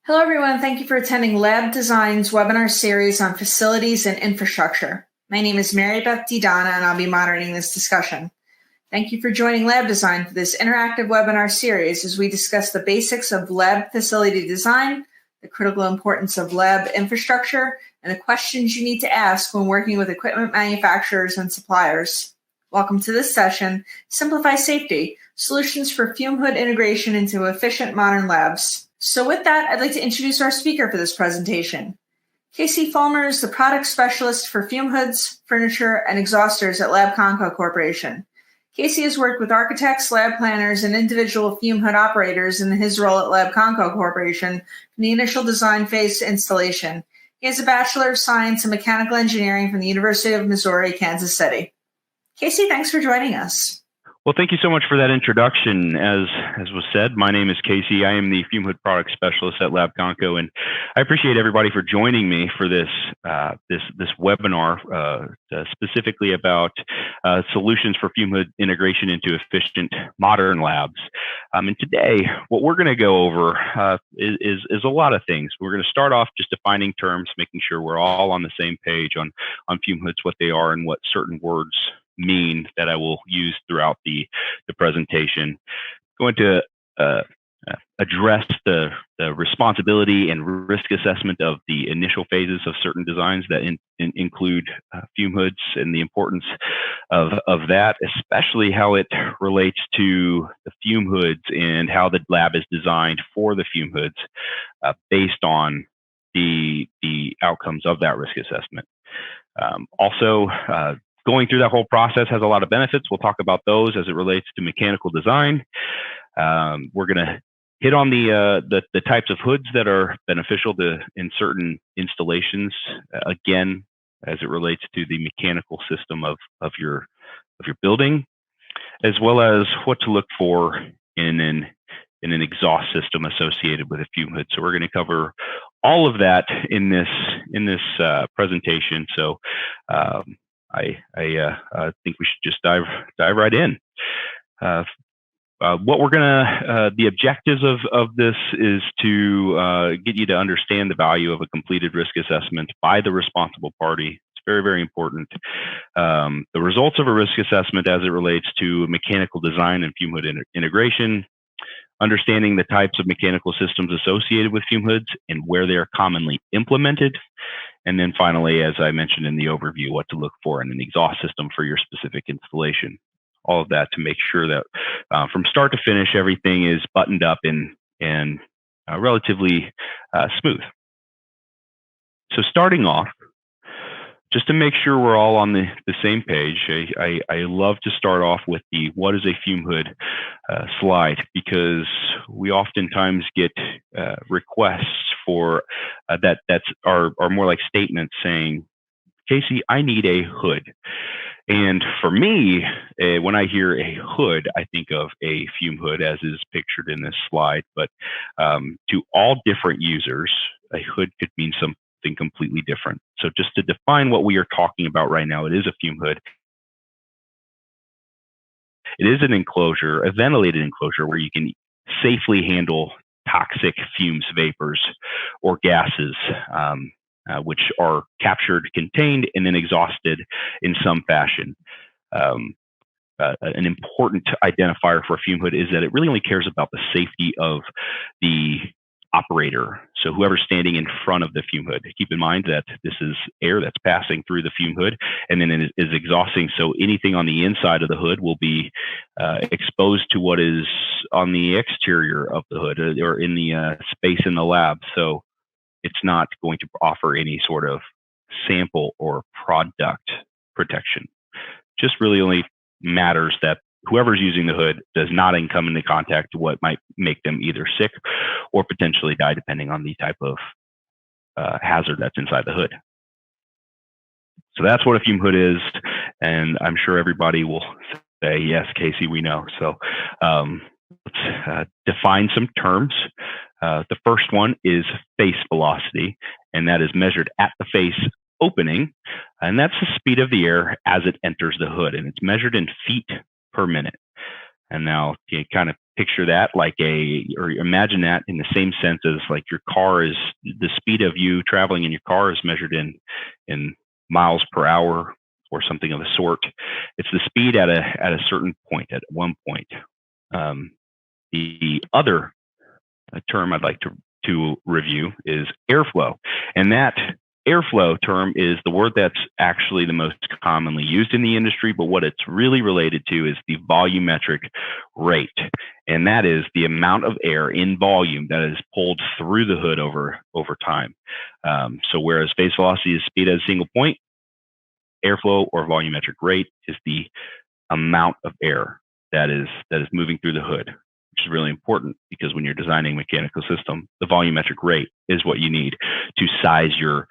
Hello, everyone. Thank you for attending Lab Design's webinar series on facilities and infrastructure. My name is Mary Beth DiDonna, and I'll be moderating this discussion. Thank you for joining Lab Design for this interactive webinar series as we discuss the basics of lab facility design, the critical importance of lab infrastructure, and the questions you need to ask when working with equipment manufacturers and suppliers. Welcome to this session, Simplify Safety, Solutions for Fume Hood Integration into Efficient Modern Labs. So with that, I'd like to introduce our speaker for this presentation. Casey Fulmer is the product specialist for fume hoods, furniture, and exhausters at Lab Conco Corporation. Casey has worked with architects, lab planners, and individual fume hood operators in his role at Lab Conco Corporation from the initial design phase to installation. He has a Bachelor of Science in Mechanical Engineering from the University of Missouri, Kansas City. Casey, thanks for joining us. Well, thank you so much for that introduction. As was said, my name is Casey. I am the Fume Hood Product Specialist at Lab Conco, and I appreciate everybody for joining me for this webinar, specifically about solutions for fume hood integration into efficient modern labs. And today, what we're going to go over is a lot of things. We're going to start off just defining terms, making sure we're all on the same page on fume hoods, what they are, and what certain words mean that I will use throughout the presentation. Going to address the responsibility and risk assessment of the initial phases of certain designs that include fume hoods and the importance of that, especially how it relates to the fume hoods and how the lab is designed for the fume hoods based on the outcomes of that risk assessment. Also, going through that whole process has a lot of benefits. We'll talk about those as it relates to mechanical design. We're going to hit on the types of hoods that are beneficial in certain installations. Again, as it relates to the mechanical system of your building, as well as what to look for in an exhaust system associated with a fume hood. So we're going to cover all of that in this presentation. So I think we should just dive right in. What we're gonna, the objectives of this is to get you to understand the value of a completed risk assessment by the responsible party. It's very, very important. The results of a risk assessment as it relates to mechanical design and fume hood integration, understanding the types of mechanical systems associated with fume hoods and where they are commonly implemented. And then finally, as I mentioned in the overview, what to look for in an exhaust system for your specific installation. All of that to make sure that from start to finish, everything is buttoned up and relatively smooth. So starting off, just to make sure we're all on the same page, I love to start off with the what is a fume hood slide, because we oftentimes get requests for that are more like statements saying, Casey, I need a hood. And for me, when I hear a hood, I think of a fume hood as is pictured in this slide. But to all different users, a hood could mean something completely different. So just to define what we are talking about right now, it is a fume hood. It is an enclosure, a ventilated enclosure where you can safely handle toxic fumes, vapors, or gases, which are captured, contained, and then exhausted in some fashion. An important identifier for a fume hood is that it really only cares about the safety of the operator. So whoever's standing in front of the fume hood. Keep in mind that this is air that's passing through the fume hood and then it is exhausting. So anything on the inside of the hood will be exposed to what is on the exterior of the hood or in the space in the lab. So it's not going to offer any sort of sample or product protection. Just really only matters that whoever's using the hood does not come into contact with what might make them either sick or potentially die, depending on the type of hazard that's inside the hood. So that's what a fume hood is, and I'm sure everybody will say, yes, Casey, we know. So let's define some terms. The first one is face velocity, and that is measured at the face opening, and that's the speed of the air as it enters the hood, and it's measured in feet per minute. And now you kind of picture that like or imagine that in the same sense as like your car is, the speed of you traveling in your car is measured in miles per hour or something of the sort. It's the speed at a certain point, at one point. The other term I'd like to review is airflow. And that airflow term is the word that's actually the most commonly used in the industry, but what it's really related to is the volumetric rate. And that is the amount of air in volume that is pulled through the hood over time. So whereas phase velocity is speed at a single point, airflow or volumetric rate is the amount of air that is moving through the hood, which is really important because when you're designing a mechanical system, the volumetric rate is what you need to size your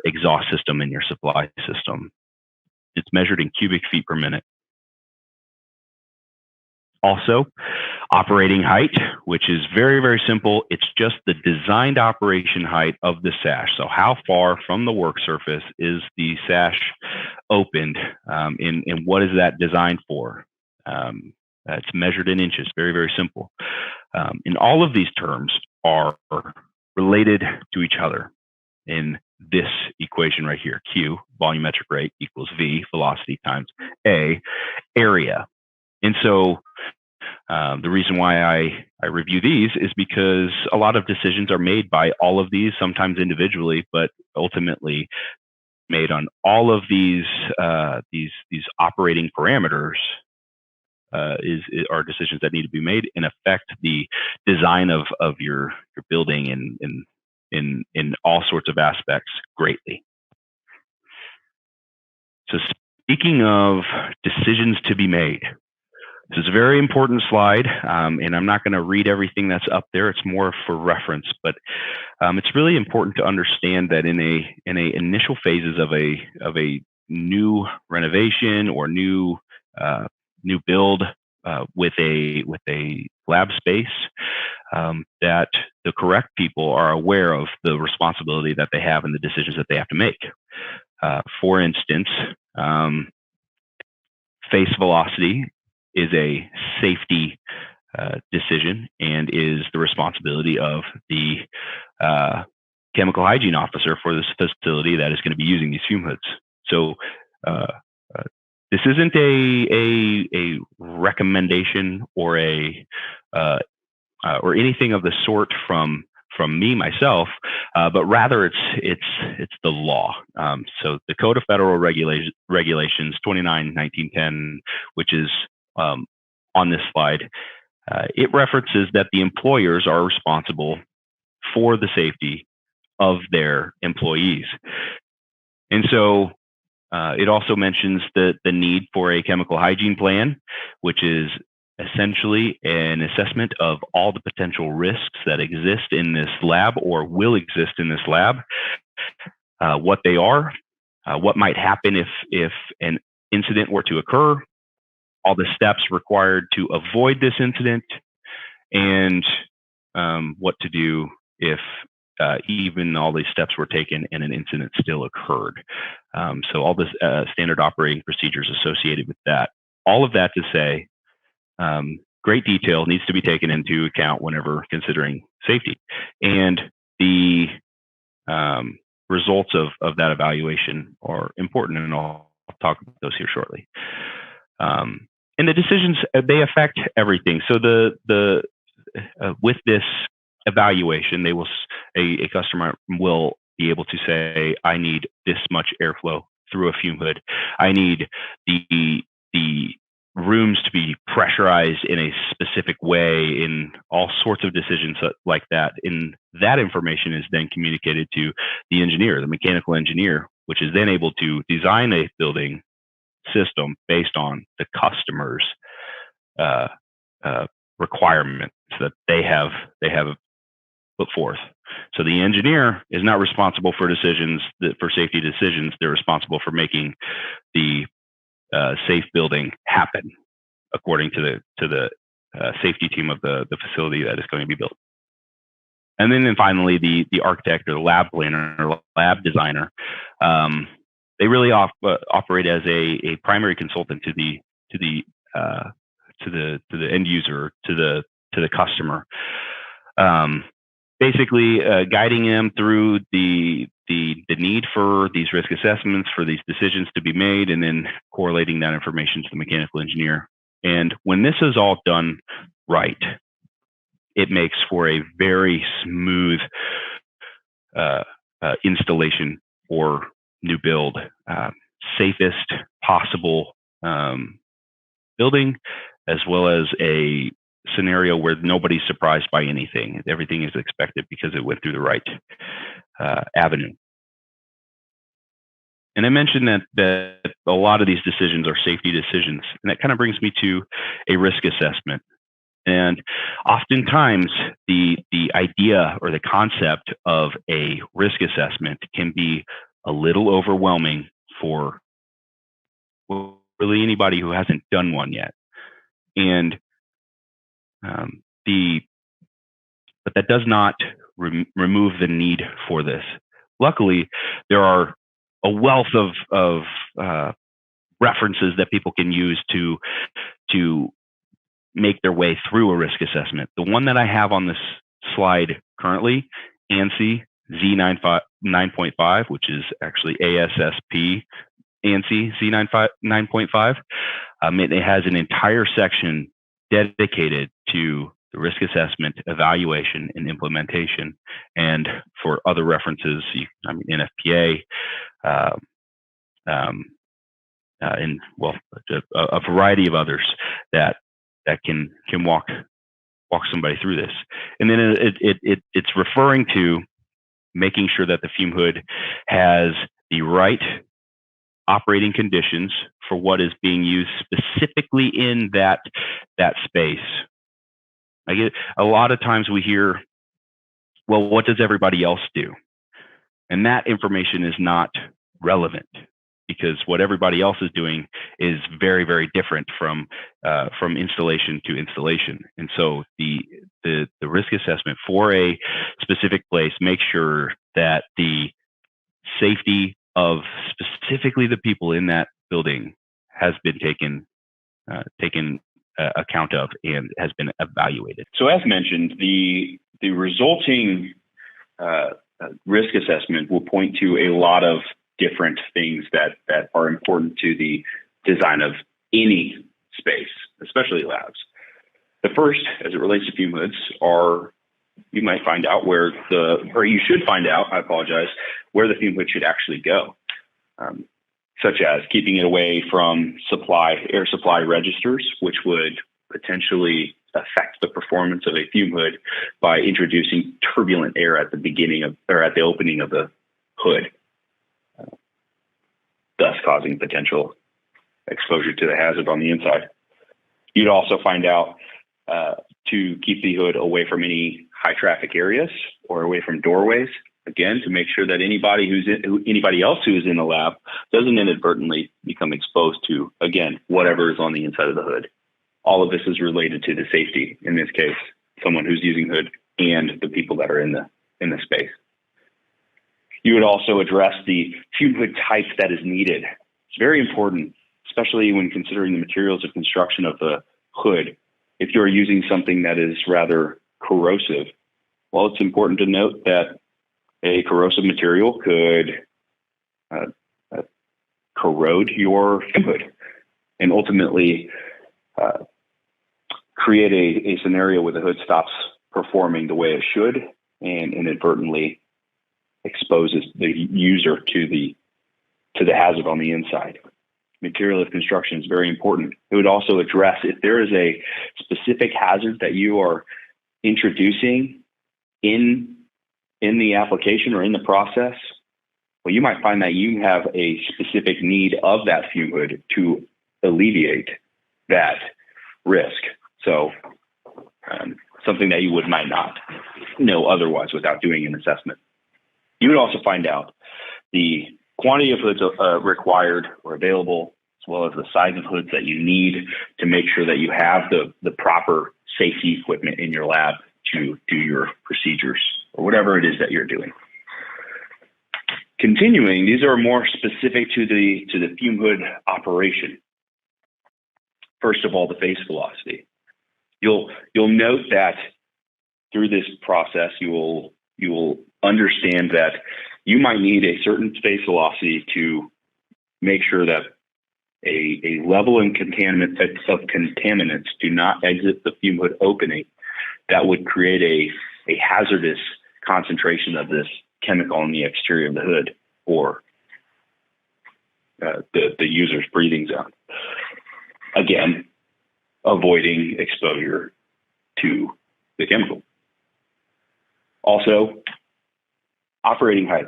exhaust system and your supply system. It's measured in cubic feet per minute. Also, operating height, which is very, very simple. It's just the designed operation height of the sash. So how far from the work surface is the sash opened, and what is that designed for? It's measured in inches, very, very simple. And all of these terms are related to each other in this equation right here. Q, volumetric rate, equals V, velocity, times A, area. And so the reason why I review these is because a lot of decisions are made by all of these, sometimes individually, but ultimately made on all of these operating parameters are decisions that need to be made and affect the design of your building in all sorts of aspects greatly. So speaking of decisions to be made, this is a very important slide, and I'm not going to read everything that's up there. It's more for reference, but it's really important to understand that in a initial phases of a new renovation or new build with a lab space, that the correct people are aware of the responsibility that they have and the decisions that they have to make. For instance, face velocity is a safety decision and is the responsibility of the chemical hygiene officer for this facility that is going to be using these fume hoods. So this isn't a recommendation or or anything of the sort from me myself, but rather it's the law. So the Code of Federal Regulations 29/1910, which is on this slide, it references that the employers are responsible for the safety of their employees. And so it also mentions the need for a chemical hygiene plan, which is essentially an assessment of all the potential risks that exist in this lab or will exist in this lab, what they are, what might happen if an incident were to occur, all the steps required to avoid this incident, and what to do if even all these steps were taken and an incident still occurred. So all the standard operating procedures associated with that. All of that to say, great detail needs to be taken into account whenever considering safety. And the results of that evaluation are important, and I'll talk about those here shortly. And the decisions, they affect everything. So the with this evaluation, a customer will be able to say, I need this much airflow through a fume hood. I need the rooms to be pressurized in a specific way, in all sorts of decisions like that. And that information is then communicated to the engineer, the mechanical engineer, which is then able to design a building system based on the customer's requirements that they have put forth. So the engineer is not responsible for for safety decisions. They're responsible for making the safe building happen according to the safety team of the facility that is going to be built. And then finally, the architect or the lab planner or lab designer, they really operate as a primary consultant to the the end user, to the customer. Basically, guiding them through the need for these risk assessments, for these decisions to be made, and then correlating that information to the mechanical engineer. And when this is all done right, it makes for a very smooth installation or new build, safest possible building, as well as a scenario where nobody's surprised by anything. Everything is expected because it went through the right avenue. And I mentioned that a lot of these decisions are safety decisions, and that kind of brings me to a risk assessment. And oftentimes, the idea or the concept of a risk assessment can be a little overwhelming for really anybody who hasn't done one yet. And but that does not remove the need for this. Luckily, there are a wealth of references that people can use to make their way through a risk assessment. The one that I have on this slide currently, ANSI Z9.5, which is actually ASSP ANSI Z9.5. It has an entire section dedicated to the risk assessment, evaluation, and implementation. And for other references, NFPA, and well, a variety of others that can walk somebody through this. And then it's referring to making sure that the fume hood has the right operating conditions for what is being used specifically in that space. I get a lot of times we hear, well, what does everybody else do? And that information is not relevant, because what everybody else is doing is very, very different from installation to installation. And so the risk assessment for a specific place makes sure that the safety of specifically the people in that building has been taken account of and has been evaluated. So as mentioned, the resulting risk assessment will point to a lot of different things that are important to the design of any space, especially labs. The first, as it relates to fume hoods, you might find out you should find out, I apologize, where the fume hood should actually go, such as keeping it away from air supply registers, which would potentially affect the performance of a fume hood by introducing turbulent air at the beginning or at the opening of the hood, thus causing potential exposure to the hazard on the inside. You'd also find out to keep the hood away from any high traffic areas or away from doorways, again, to make sure that anybody else who is in the lab doesn't inadvertently become exposed to, again, whatever is on the inside of the hood. All of this is related to the safety, in this case, someone who's using hood and the people that are in the space. You would also address the fume hood type that is needed. It's very important, especially when considering the materials of construction of the hood. If you're using something that is rather corrosive, well, it's important to note that a corrosive material could corrode your fume hood and ultimately create a scenario where the hood stops performing the way it should and inadvertently exposes the user to the hazard on the inside. Material of construction is very important. It would also address if there is a specific hazard that you are introducing in the application or in the process. Well, you might find that you have a specific need of that fume hood to alleviate that risk. So something that you might not know otherwise without doing an assessment. You would also find out the quantity of hoods required or available, as well as the size of hoods that you need to make sure that you have the proper safety equipment in your lab to do your procedures or whatever it is that you're doing. Continuing, these are more specific to the fume hood operation. first of all, the phase velocity. You'll note that through this process, you will understand that you might need a certain phase velocity to make sure that a level of contaminants do not exit the fume hood opening that would create a hazardous concentration of this chemical in the exterior of the hood or the user's breathing zone. Again, avoiding exposure to the chemical. Also, operating height.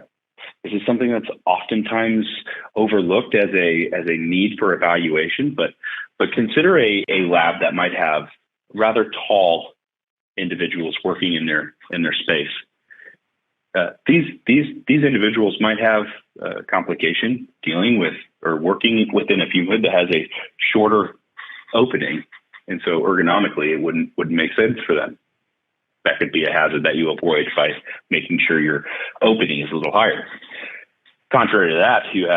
This is something that's oftentimes overlooked as a need for evaluation, but consider a lab that might have rather tall individuals working in their space. These individuals might have complication dealing with or working within a fume hood that has a shorter opening, and so ergonomically it wouldn't make sense for them. That could be a hazard that you avoid by making sure your opening is a little higher. Contrary to that, you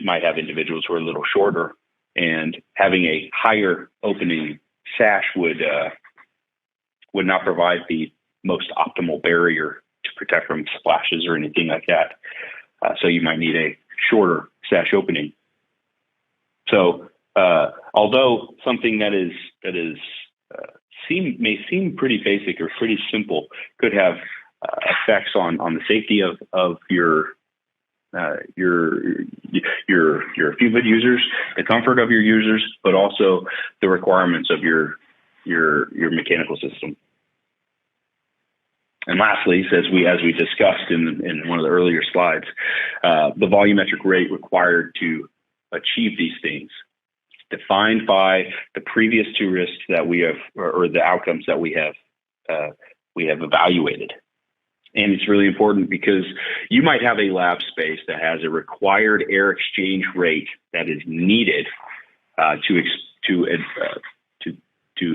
might have individuals who are a little shorter, and having a higher opening sash would not provide the most optimal barrier to protect from splashes or anything like that. So you might need a shorter sash opening. So although something that may seem pretty basic or pretty simple, could have effects on the safety of your fume hood users, the comfort of your users, but also the requirements of your mechanical system. And lastly, as we discussed in one of the earlier slides, the volumetric rate required to achieve these things, defined by the previous two risks that we have, or the outcomes that we have evaluated. And it's really important because you might have a lab space that has a required air exchange rate that is needed to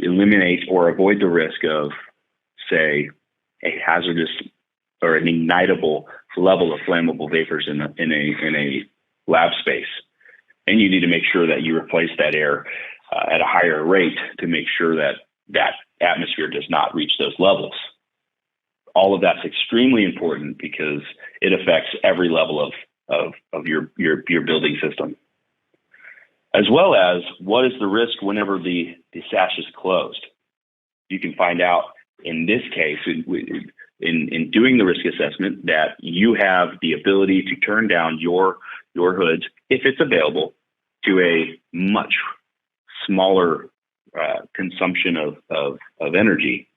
eliminate or avoid the risk of, say, a hazardous or an ignitable level of flammable vapors in a lab space. And you need to make sure that you replace that air at a higher rate to make sure that that atmosphere does not reach those levels. All of that's extremely important because it affects every level of your building system. As well as what is the risk whenever the sash is closed. You can find out in this case, in doing the risk assessment, that you have the ability to turn down your hoods, if it's available, to a much smaller consumption of energy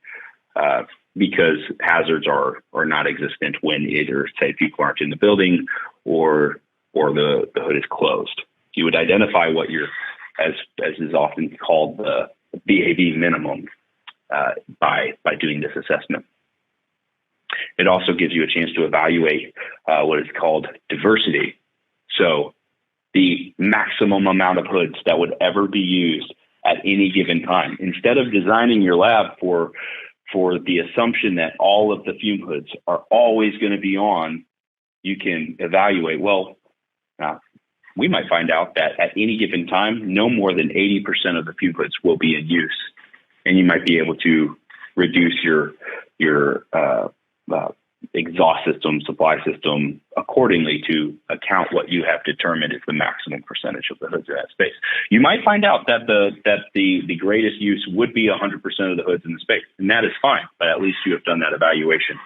because hazards are not existent when either, say, people aren't in the building or the hood is closed. You would identify what as is often called the BAV minimum by doing this assessment. It also gives you a chance to evaluate what is called diversity. So the maximum amount of hoods that would ever be used at any given time. Instead of designing your lab for the assumption that all of the fume hoods are always going to be on, you can evaluate, well, we might find out that at any given time, no more than 80% of the fume hoods will be in use. And you might be able to reduce your exhaust system, supply system accordingly to account what you have determined is the maximum percentage of the hoods in that space. You might find out that the greatest use would be 100% of the hoods in the space, and that is fine, but at least you have done that evaluation.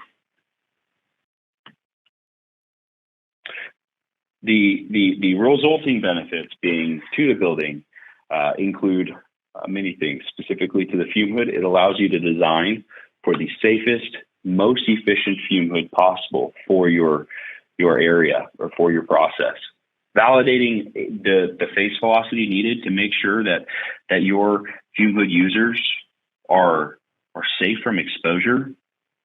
The resulting benefits being to the building include many things. Specifically to the fume hood, it allows you to design for the safest, most efficient fume hood possible for your area or for your process. Validating the phase velocity needed to make sure that your fume hood users are safe from exposure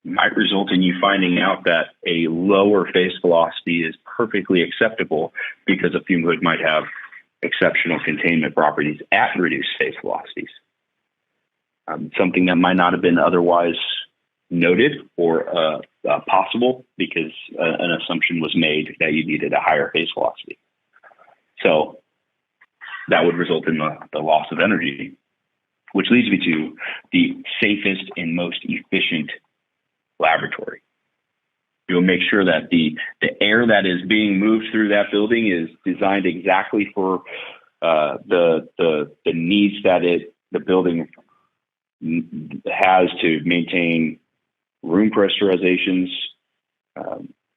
might result in you finding out that a lower phase velocity is perfectly acceptable because a fume hood might have exceptional containment properties at reduced phase velocities. Something that might not have been otherwise noted or possible because an assumption was made that you needed a higher phase velocity. So that would result in the loss of energy. which leads me to the safest and most efficient laboratory. You'll make sure that the air that is being moved through that building is designed exactly for the needs that the building has to maintain room pressurizations,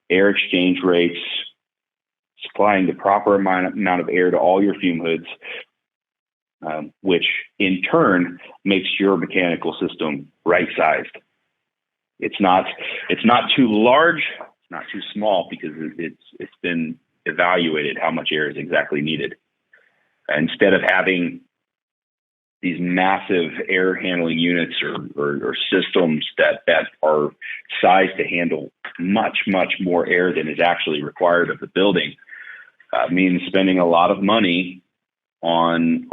air exchange rates, supplying the proper amount of air to all your fume hoods, which in turn makes your mechanical system right-sized. It's not too large, it's not too small, because it's been evaluated how much air is exactly needed. Instead of having these massive air handling units or systems that are sized to handle much more air than is actually required of the building, means spending a lot of money on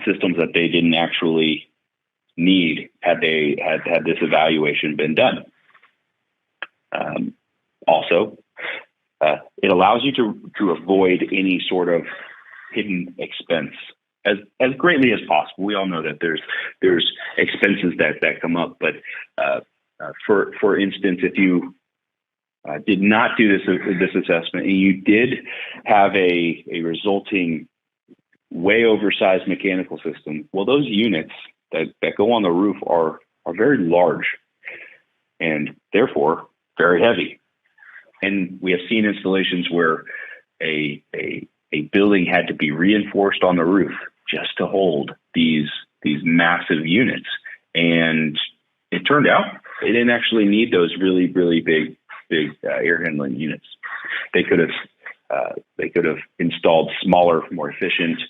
systems that they didn't actually need had this evaluation been done. Also, it allows you to avoid any sort of hidden expense as greatly as possible. We all know that there's expenses that come up, but for instance, if you did not do this assessment and you did have a resulting way oversized mechanical system, well, those units that go on the roof are very large and therefore very heavy. And we have seen installations where a building had to be reinforced on the roof just to hold these massive units. And it turned out they didn't actually need those really big air handling units. They could have installed smaller, more efficient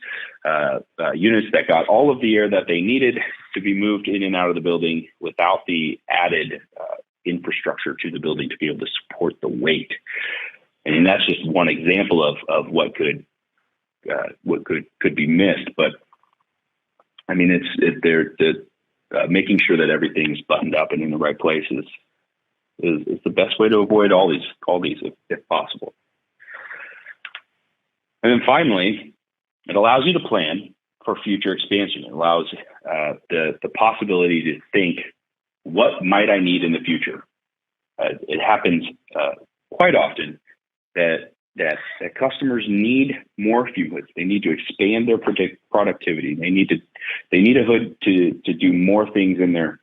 units that got all of the air that they needed to be moved in and out of the building without the added infrastructure to the building to be able to support the weight. And that's just one example of what could be missed. But I mean, making sure that everything's buttoned up and in the right place is the best way to avoid all these if possible. And then finally, it allows you to plan for future expansion. It allows the possibility to think, what might I need in the future? It happens quite often that customers need more fume hoods. They need to expand their productivity. They need a hood to do more things in their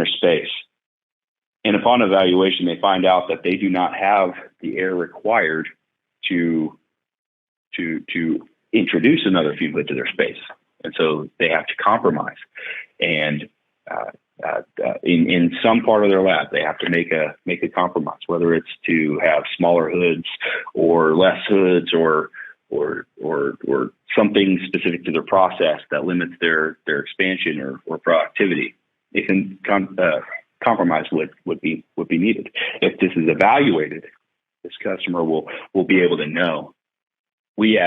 space. And upon evaluation, they find out that they do not have the air required to introduce another fume hood to their space, and so they have to compromise. And in some part of their lab, they have to make a compromise, whether it's to have smaller hoods or less hoods or something specific to their process that limits their expansion or productivity. They can compromise would be needed. If this is evaluated, this customer will be able to know we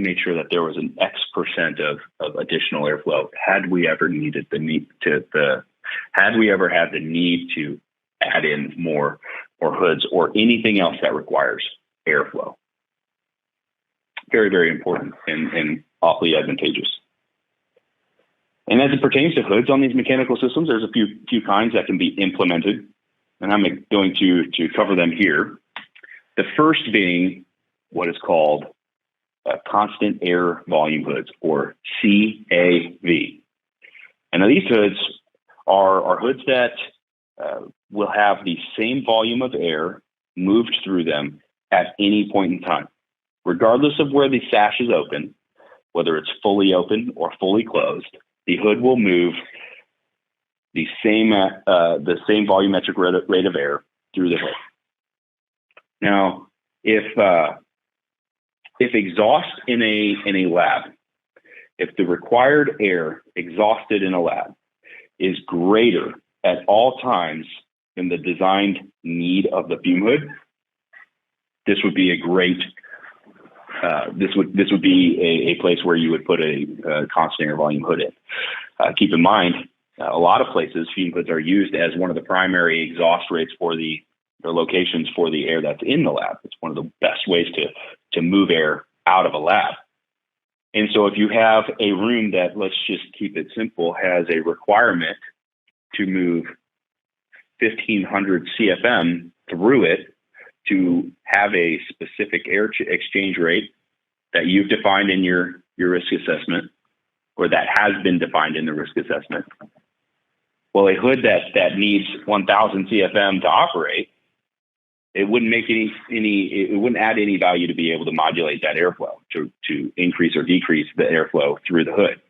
made sure that there was an X percent of additional airflow had we ever had the need to add in more hoods or anything else that requires airflow. Very, very important and awfully advantageous. And as it pertains to hoods on these mechanical systems, there's a few kinds that can be implemented, and I'm going to cover them here. The first being what is called constant air volume hoods, or CAV. And now these hoods are hoods that will have the same volume of air moved through them at any point in time, regardless of where the sash is open, whether it's fully open or fully closed. The hood will move the same volumetric rate of air through the hood. Now, if exhaust in a lab, if the required air exhausted in a lab is greater at all times than the designed need of the fume hood, this would be a great. This would be a place where you would put a constant air volume hood in. Keep in mind, a lot of places fume hoods are used as one of the primary exhaust rates for the locations for the air that's in the lab. It's one of the best ways to move air out of a lab. And so if you have a room that, let's just keep it simple, has a requirement to move 1500 CFM through it to have a specific air exchange rate that you've defined in your risk assessment, or that has been defined in the risk assessment. Well, a hood that needs 1000 CFM to operate, it wouldn't make it wouldn't add any value to be able to modulate that airflow to increase or decrease the airflow through the hood,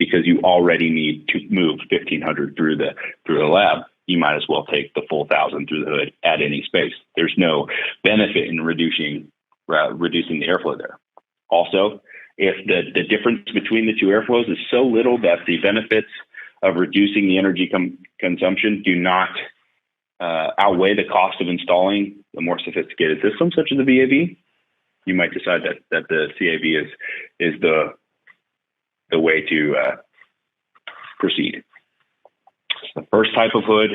because you already need to move 1500 through the lab. You might as well take the full 1000 through the hood at any space. There's no benefit in reducing the airflow there. Also, if the difference between the two airflows is so little that the benefits of reducing the energy consumption do not outweigh the cost of installing a more sophisticated system such as the VAV, you might decide that the CAV is the way to proceed. The first type of hood,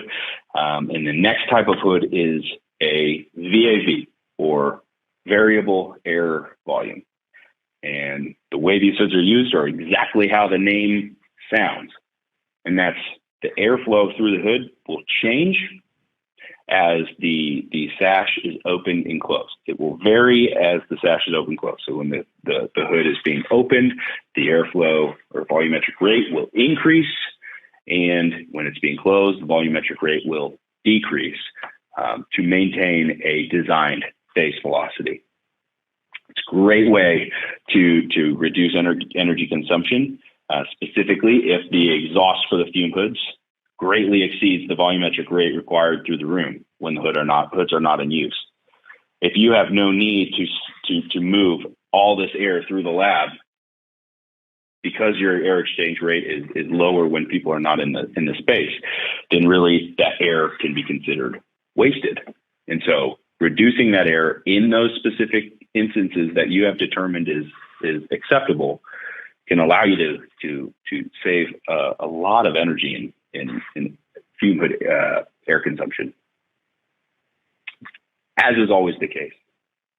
and the next type of hood is a VAV, or variable air volume. And the way these hoods are used are exactly how the name sounds. And that's the airflow through the hood will change as the sash is open and closed. It will vary as the sash is open and closed. So when the hood is being opened, the airflow or volumetric rate will increase. And when it's being closed, the volumetric rate will decrease to maintain a designed base velocity. It's a great way to reduce energy consumption, specifically if the exhaust for the fume hoods greatly exceeds the volumetric rate required through the room when the hoods are not in use. If you have no need to move all this air through the lab, because your air exchange rate is lower when people are not in the space, then really that air can be considered wasted. And so reducing that air in those specific instances that you have determined is acceptable can allow you to save a lot of energy in fume hood air consumption. As is always the case,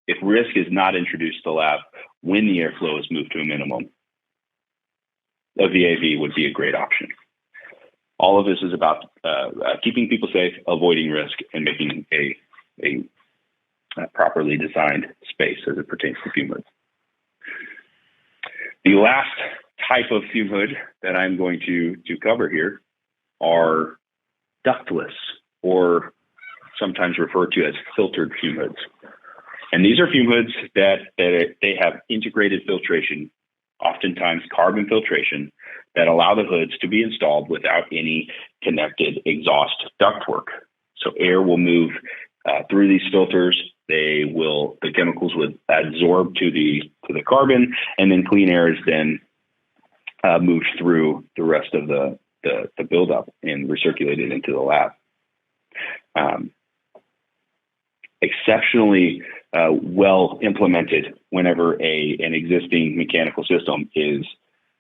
if risk is not introduced to the lab when the airflow is moved to a minimum, a VAV would be a great option. All of this is about keeping people safe, avoiding risk, and making a properly designed space as it pertains to fume hoods. The last type of fume hood that I'm going to cover here are ductless, or sometimes referred to as filtered fume hoods. And these are fume hoods that they have integrated filtration, oftentimes carbon filtration, that allow the hoods to be installed without any connected exhaust ductwork. So air will move through these filters. The chemicals would absorb to the carbon, and then clean air is then moved through the rest of the buildup and recirculated into the lab. Exceptionally well implemented whenever an existing mechanical system is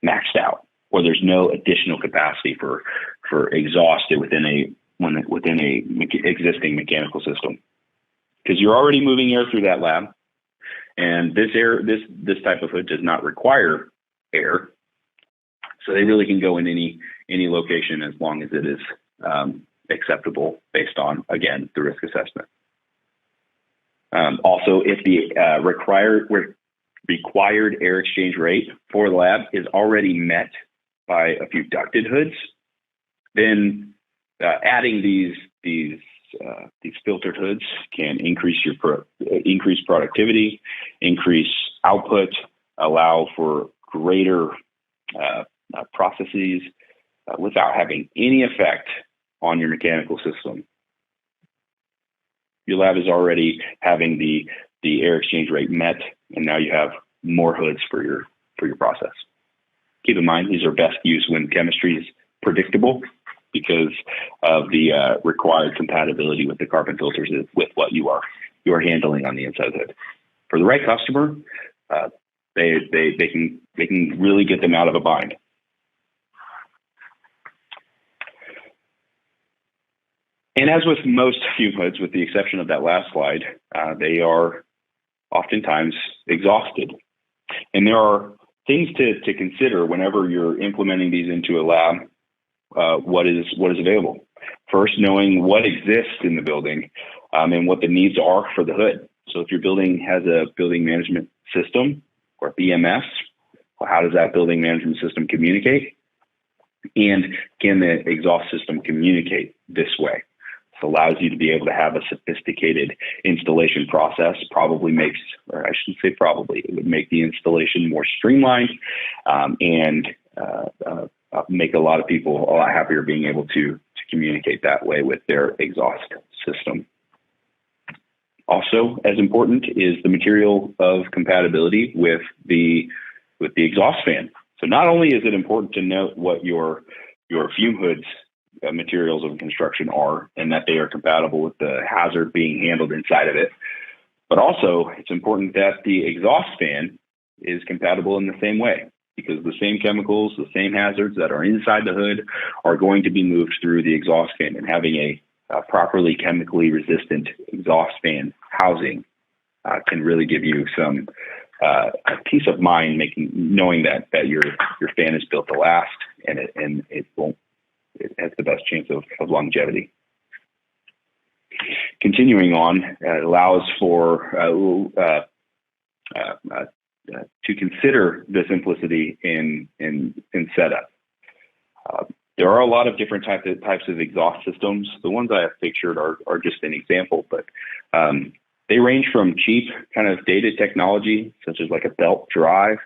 maxed out, or there's no additional capacity for exhaust within a existing mechanical system, because you're already moving air through that lab, and this type of hood does not require air, so they really can go in any location as long as it is acceptable based on, again, the risk assessment. Also, if the required air exchange rate for the lab is already met by a few ducted hoods, then adding these filtered hoods can increase productivity, increase output, allow for greater processes without having any effect on your mechanical system. Your lab is already having the air exchange rate met, and now you have more hoods for your process. Keep in mind, these are best used when chemistry is predictable, because of the required compatibility with the carbon filters with what you are handling on the inside of the hood. For the right customer, they can really get them out of a bind. And as with most fume hoods, with the exception of that last slide, they are oftentimes exhausted. And there are things to consider whenever you're implementing these into a lab. What is available. First, knowing what exists in the building and what the needs are for the hood. So if your building has a building management system or BMS, well, how does that building management system communicate? And can the exhaust system communicate this way? This allows you to be able to have a sophisticated installation process. It would make the installation more streamlined and make a lot of people a lot happier being able to communicate that way with their exhaust system. Also, as important is the material of compatibility with the exhaust fan. So not only is it important to note what your fume hoods materials of construction are and that they are compatible with the hazard being handled inside of it, but also it's important that the exhaust fan is compatible in the same way, because the same chemicals, the same hazards that are inside the hood are going to be moved through the exhaust fan, and having a properly chemically resistant exhaust fan housing can really give you some peace of mind, knowing that your fan is built to last and it has the best chance of longevity. Continuing on, it allows for to consider the simplicity in setup. There are a lot of different types of exhaust systems. The ones I have pictured are just an example, but they range from cheap kind of dated technology, such as like a belt drive,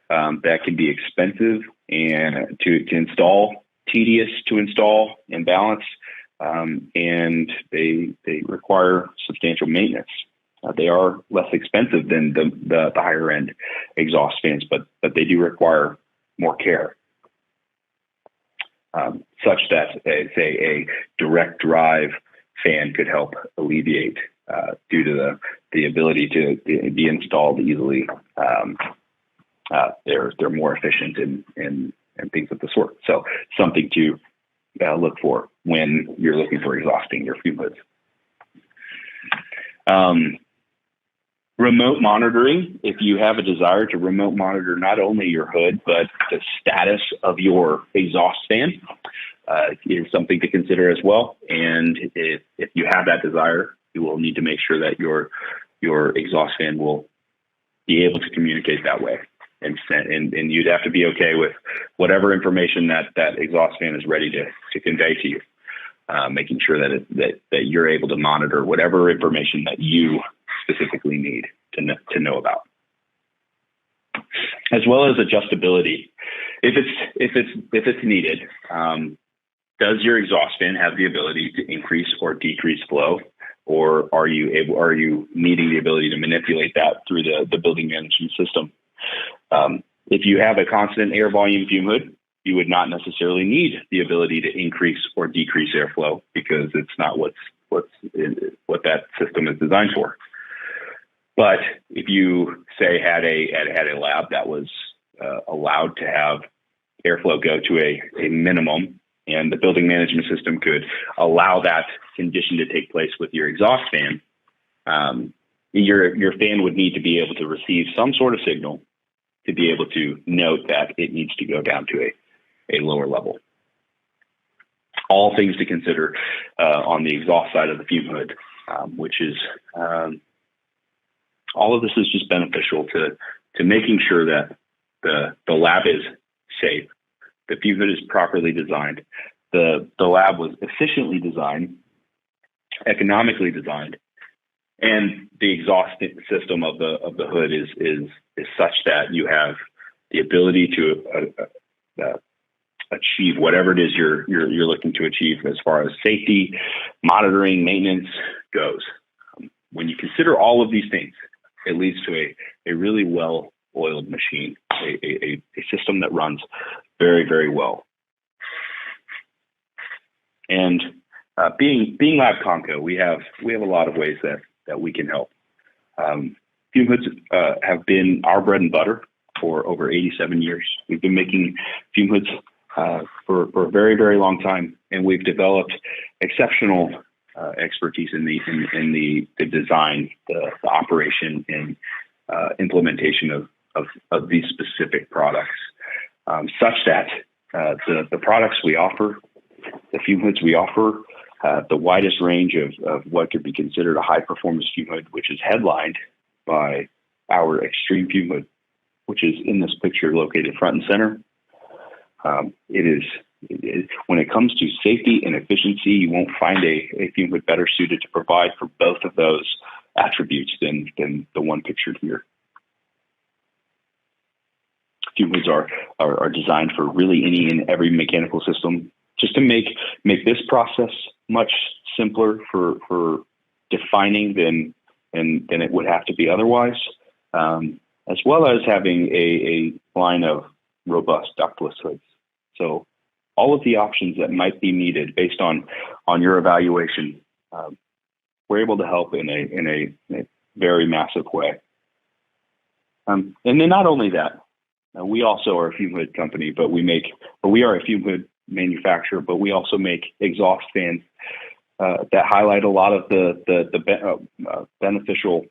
that can be expensive and to install, tedious to install and balance, and they require substantial maintenance. They are less expensive than the higher end exhaust fans, but they do require more care, such that, say, a direct drive fan could help alleviate due to the ability to be installed easily. They're more efficient and things of the sort. So something to look for when you're looking for exhausting your fume hoods. Remote monitoring, if you have a desire to remote monitor not only your hood, but the status of your exhaust fan, is something to consider as well. And if you have that desire, you will need to make sure that your exhaust fan will be able to communicate that way. And you'd have to be okay with whatever information that exhaust fan is ready to convey to you, making sure that you're able to monitor whatever information that you specifically need to know about, as well as adjustability. If it's needed, does your exhaust fan have the ability to increase or decrease flow, or are you needing the ability to manipulate that through the building management system? If you have a constant air volume fume hood, you would not necessarily need the ability to increase or decrease airflow, because it's not what that system is designed for. But if you say had a lab that was allowed to have airflow go to a minimum, and the building management system could allow that condition to take place with your exhaust fan, your fan would need to be able to receive some sort of signal to be able to note that it needs to go down to a lower level. All things to consider on the exhaust side of the fume hood, which is all of this is just beneficial to making sure that the lab is safe, the fume hood is properly designed, the lab was efficiently designed, economically designed, and the exhaust system of the hood is such that you have the ability to achieve whatever it is you're looking to achieve as far as safety, monitoring, maintenance goes. When you consider all of these things, it leads to a really well-oiled machine, a system that runs very, very well. And being Lab Comco, we have a lot of ways that we can help. Fume hoods have been our bread and butter for over 87 years. We've been making fume hoods for a very, very long time, and we've developed exceptional expertise in the design, the operation, and implementation of these specific products, such that the products we offer, the fume hoods we offer, the widest range of what could be considered a high-performance fume hood, which is headlined by our extreme fume hood, which is in this picture located front and center. When it comes to safety and efficiency, you won't find a fume hood better suited to provide for both of those attributes than the one pictured here. Fume hoods are designed for really any and every mechanical system, just to make this process much simpler for defining than it would have to be otherwise, as well as having a line of robust ductless hoods. So all of the options that might be needed based on your evaluation, we're able to help in a very massive way. And then not only that, we also are a fume hood company, but we are a fume hood manufacturer, but we also make exhaust fans that highlight a lot of the beneficial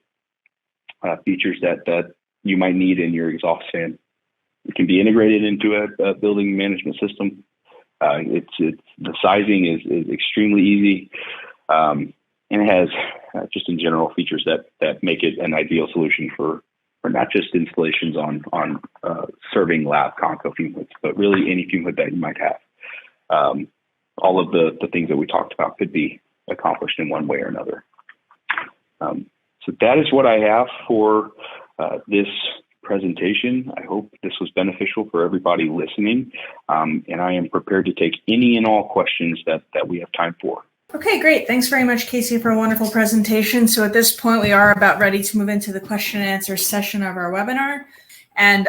features that you might need in your exhaust fan. It can be integrated into a building management system. The sizing is extremely easy, and it has just in general features that make it an ideal solution for not just installations on serving lab Conco fume hoods, but really any fume hood that you might have. All of the things that we talked about could be accomplished in one way or another. So that is what I have for this presentation. I hope this was beneficial for everybody listening, and I am prepared to take any and all questions that we have time for. Okay, great. Thanks very much, Casey, for a wonderful presentation. So at this point, we are about ready to move into the question and answer session of our webinar. And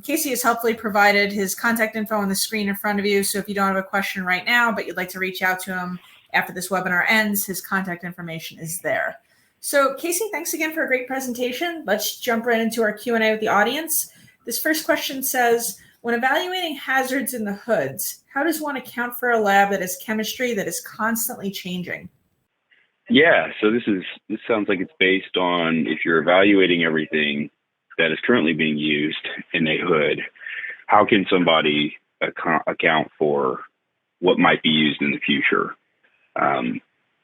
Casey has helpfully provided his contact info on the screen in front of you. So if you don't have a question right now, but you'd like to reach out to him after this webinar ends, his contact information is there. So Casey, thanks again for a great presentation. Let's jump right into our Q&A with the audience. This first question says, when evaluating hazards in the hoods, how does one account for a lab that has chemistry that is constantly changing? Yeah, so this sounds like it's based on if you're evaluating everything that is currently being used in a hood, how can somebody account for what might be used in the future?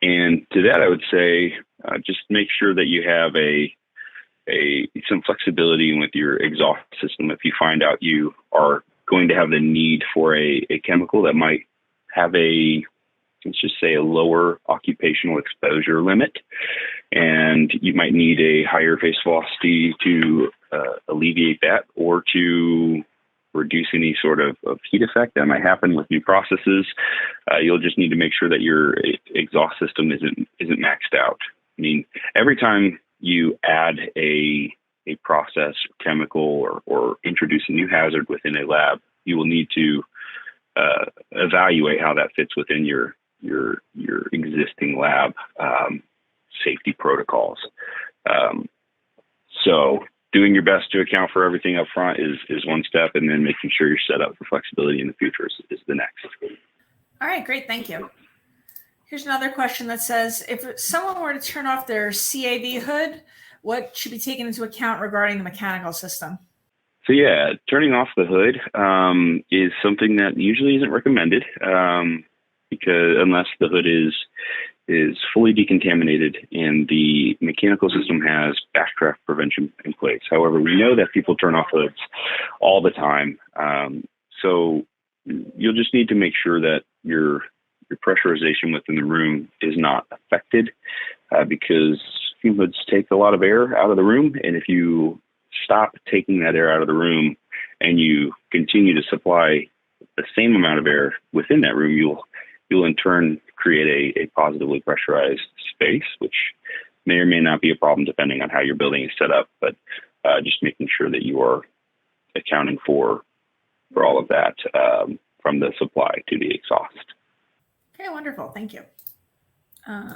And to that, I would say just make sure that you have some flexibility with your exhaust system. If you find out you are going to have the need for a chemical that might have let's just say a lower occupational exposure limit, and you might need a higher face velocity to alleviate that or to reduce any sort of heat effect that might happen with new processes, you'll just need to make sure that your exhaust system isn't maxed out. I mean, every time you add a process, chemical, or introduce a new hazard within a lab, you will need to evaluate how that fits within your existing lab safety protocols. So doing your best to account for everything up front is one step, and then making sure you're set up for flexibility in the future is the next. All right, great. Thank you. Here's another question that says, if someone were to turn off their CAV hood, what should be taken into account regarding the mechanical system? So yeah, turning off the hood is something that usually isn't recommended because unless the hood is fully decontaminated and the mechanical system has backdraft prevention in place. However, we know that people turn off hoods all the time. So you'll just need to make sure that your pressurization within the room is not affected because fume hoods take a lot of air out of the room. And if you stop taking that air out of the room and you continue to supply the same amount of air within that room, you'll in turn create a positively pressurized space, which may or may not be a problem depending on how your building is set up, but just making sure that you are accounting for all of that from the supply to the exhaust. Okay, wonderful. Thank you.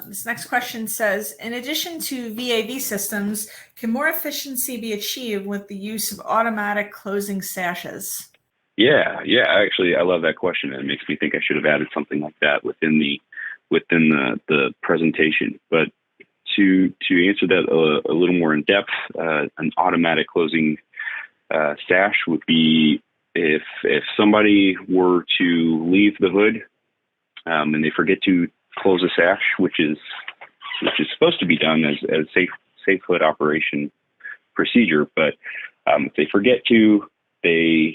This next question says, in addition to VAV systems, can more efficiency be achieved with the use of automatic closing sashes? Yeah. Actually, I love that question. It makes me think I should have added something like that within the presentation. But to answer that a little more in depth, an automatic closing sash would be if somebody were to leave the hood and they forget to close a sash, which is supposed to be done as safe hood operation procedure, but if they forget to, the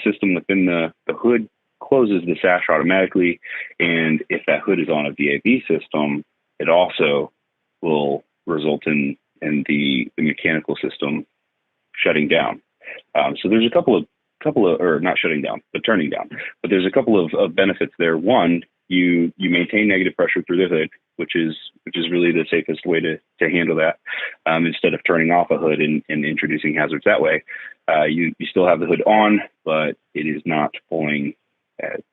system within the hood closes the sash automatically, and if that hood is on a VAV system, it also will result in the mechanical system shutting down. So there's a couple of, or not shutting down, but turning down. But there's a couple of benefits there. One, you maintain negative pressure through the hood, which is really the safest way to handle that. Instead of turning off a hood and introducing hazards that way, you still have the hood on, but it is not pulling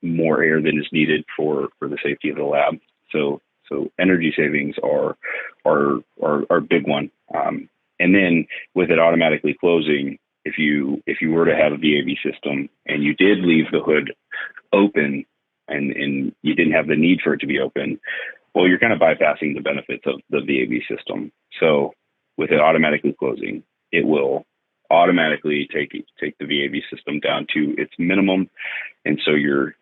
more air than is needed for the safety of the lab. So energy savings are a big one. And then with it automatically closing, if you were to have a VAV system and you did leave the hood open and you didn't have the need for it to be open, well, you're kind of bypassing the benefits of the VAV system. So with it automatically closing, it will automatically take the VAV system down to its minimum, and so your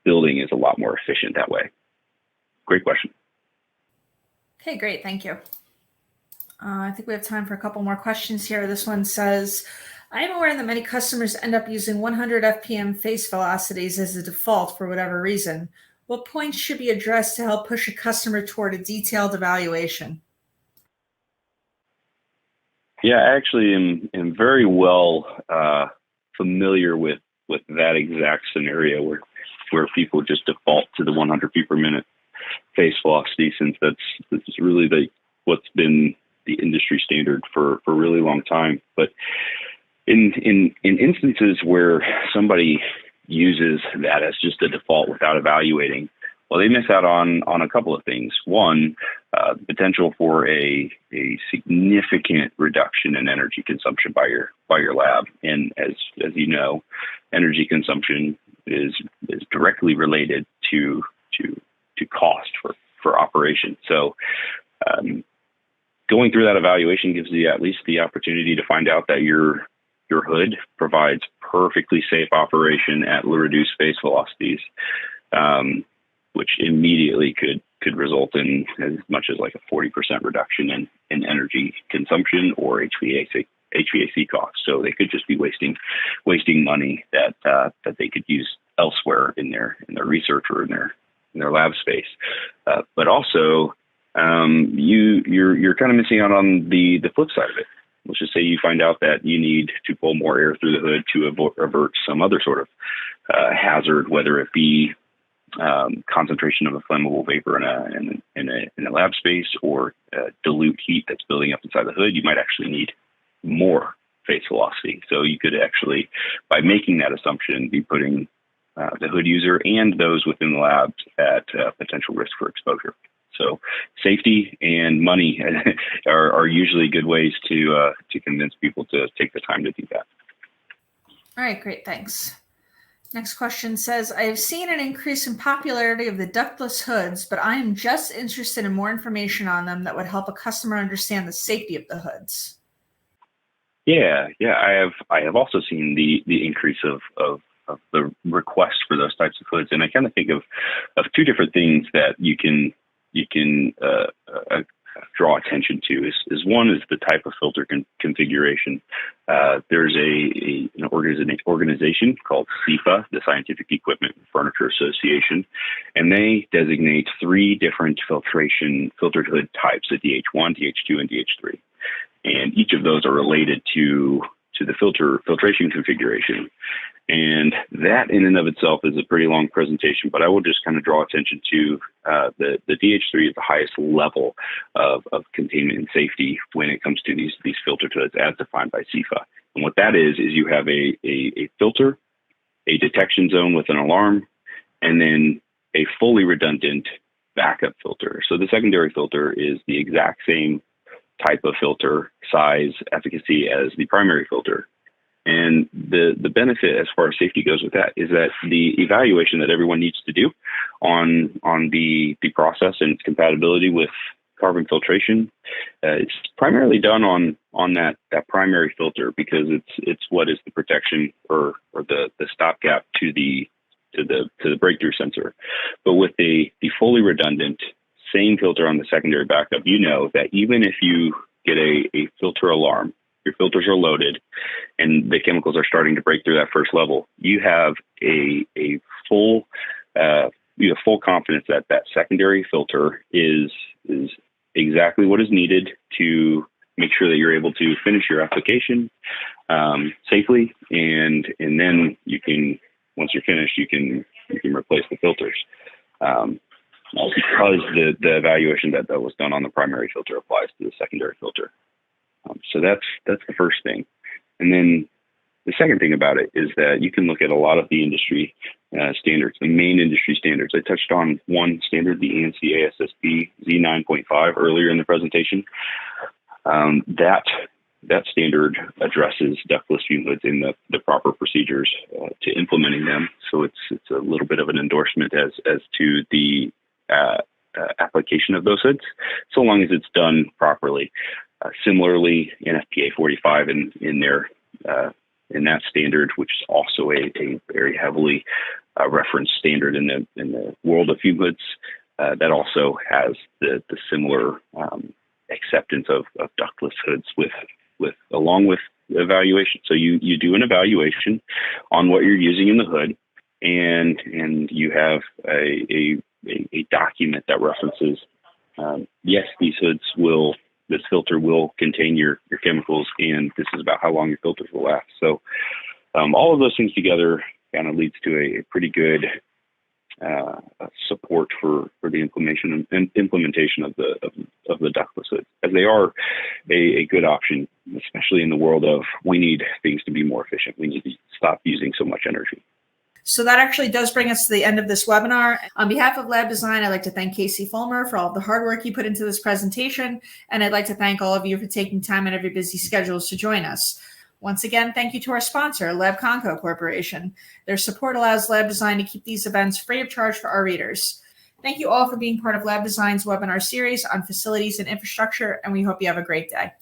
building is a lot more efficient that way. Great question. Okay, great. Thank you. I think we have time for a couple more questions here. This one says, I am aware that many customers end up using 100 FPM face velocities as a default for whatever reason. What points should be addressed to help push a customer toward a detailed evaluation? Yeah, I actually am very well familiar with that exact scenario where people just default to the 100 feet per minute face velocity, since that's really what's been the industry standard for a really long time. But in instances where somebody uses that as just a default without evaluating, well, they miss out on a couple of things. One, the potential for a significant reduction in energy consumption by your lab, and as you know, energy consumption is directly related to cost for operation. So going through that evaluation gives you at least the opportunity to find out that your hood provides perfectly safe operation at reduced face velocities, which immediately could result in as much as like a 40% reduction in energy consumption or HVAC costs. So they could just be wasting money that they could use elsewhere in their research or in their lab space. But also, you're kind of missing out on the flip side of it. Let's just say you find out that you need to pull more air through the hood to avert some other sort of hazard, whether it be concentration of a flammable vapor in a lab space or dilute heat that's building up inside the hood. You might actually need more face velocity. So you could actually, by making that assumption, be putting the hood user and those within the labs at potential risk for exposure. So safety and money are usually good ways to convince people to take the time to do that. All right, great, thanks. Next question says, I have seen an increase in popularity of the ductless hoods, but I am just interested in more information on them that would help a customer understand the safety of the hoods. Yeah, I have also seen the increase of the request for those types of hoods, and I kind of think of two different things that you can draw attention to. Is one is the type of filter configuration. There's an organization called SEFA, the Scientific Equipment and Furniture Association, and they designate 3 different filtered hood types: a DH1, DH2, and DH3. And each of those are related to the filtration configuration. And that in and of itself is a pretty long presentation, but I will just kind of draw attention to the DH3 is the highest level of containment and safety when it comes to these filtered hoods as defined by SEFA. And what that is you have a filter, a detection zone with an alarm, and then a fully redundant backup filter. So the secondary filter is the exact same type of filter, size, efficacy as the primary filter. And the benefit as far as safety goes with that is that the evaluation that everyone needs to do on the process and its compatibility with carbon filtration, it's primarily done on on that primary filter, because it's what is the protection or the stopgap to the breakthrough sensor. But with the fully redundant same filter on the secondary backup, you know that even if you get a filter alarm, your filters are loaded and the chemicals are starting to break through that first level, you have a full full confidence that that secondary filter is exactly what is needed to make sure that you're able to finish your application safely, and then you can, once you're finished, you can replace the filters. Because the evaluation that was done on the primary filter applies to the secondary filter. So that's the first thing. And then the second thing about it is that you can look at a lot of the industry standards, the main industry standards. I touched on one standard, the ANSI ASSP Z9.5 earlier in the presentation. That standard addresses ductless fume hoods in the proper procedures to implementing them. So it's a little bit of an endorsement as to the application of those hoods, so long as it's done properly. Similarly, NFPA 45 in that standard, which is also a very heavily referenced standard in the world of fume hoods, that also has the similar acceptance of ductless hoods along with evaluation. So you do an evaluation on what you're using in the hood, and you have a document that references, yes, this filter will contain your chemicals, and this is about how long your filters will last. So all of those things together kind of leads to a pretty good support for the implementation of the ductless hoods, as they are a good option, especially in the world of we need things to be more efficient. We need to stop using so much energy. So that actually does bring us to the end of this webinar. On behalf of Lab Design, I'd like to thank Casey Fulmer for all of the hard work you put into this presentation. And I'd like to thank all of you for taking time out of your busy schedules to join us. Once again, thank you to our sponsor, LabConco Corporation. Their support allows Lab Design to keep these events free of charge for our readers. Thank you all for being part of Lab Design's webinar series on facilities and infrastructure, and we hope you have a great day.